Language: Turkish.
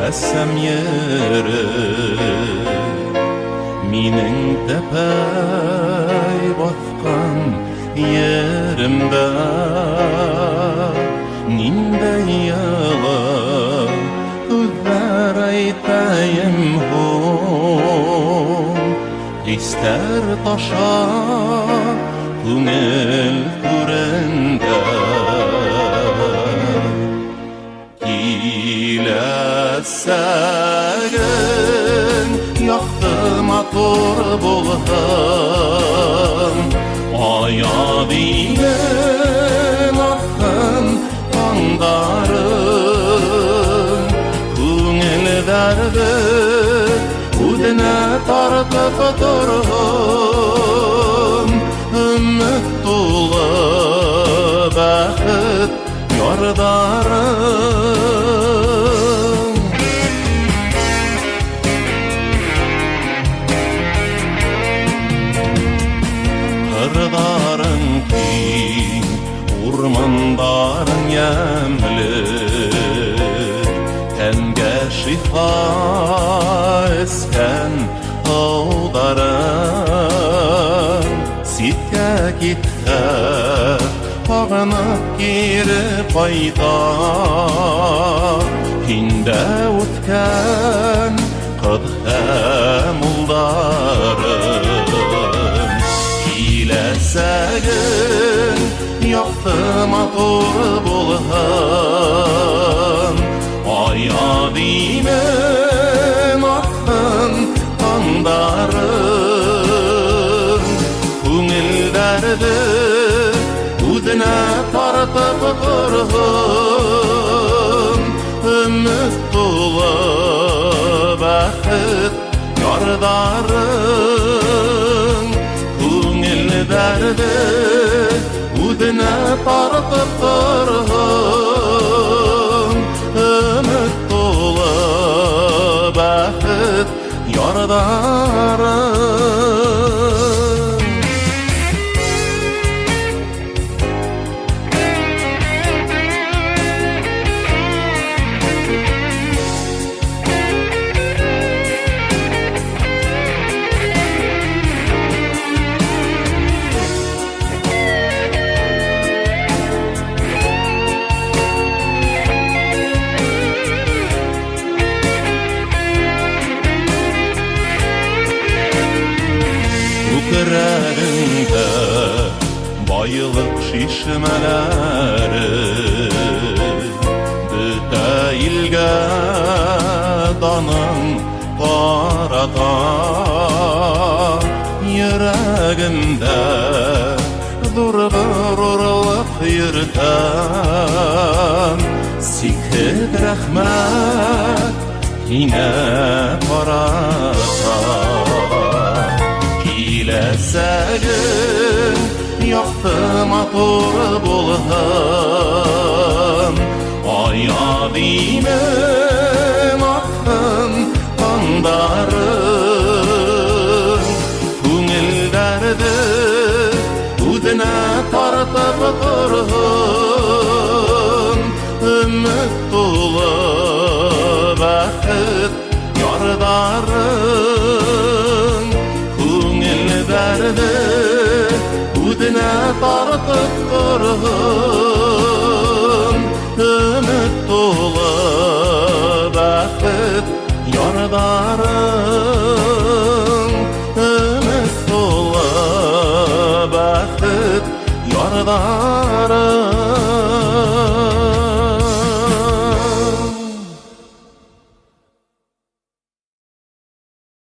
bilmezsem yeri Minin tepey baskan yerimde Ninde yala Hüzler aytayım hon İster taşa Kungel kurende Kilesegin Yaktı motor bulhan Ayadinen aktın kandarın Kungel derdi Udine tartıp durhun Ümmit dolu bəxit yardarım Kırdarın ki Urmandarın yemli Tenge şifa esken Ağdarım Sitte gitte Bağınıp geri payda Hinde utken Kıdhem uldarım Hilesegin Yaktı motor bulhan Ayadinen aktın kandarın Kungil derdi Udine tartıp durhun Ümmit dolu bəxit yardarın Kungil derdi Udine tartıp durhun Ümmit dolu bəxit yardarın Yüreğinde bayılık şişmeleri Büteilge danın parada Yüreğinde dururluk yırtan Sikhet rahmet yine parada Hilesegin yaktı motor bulhan Ayadinen aktın kandarın Kungil derdi Udine tartıp durhun Ümmit dolu bəxit yardarın derdi Udine tartıp durhun Ümmit dolu bəxit yardarın Ümmit dolu bəxit yardarın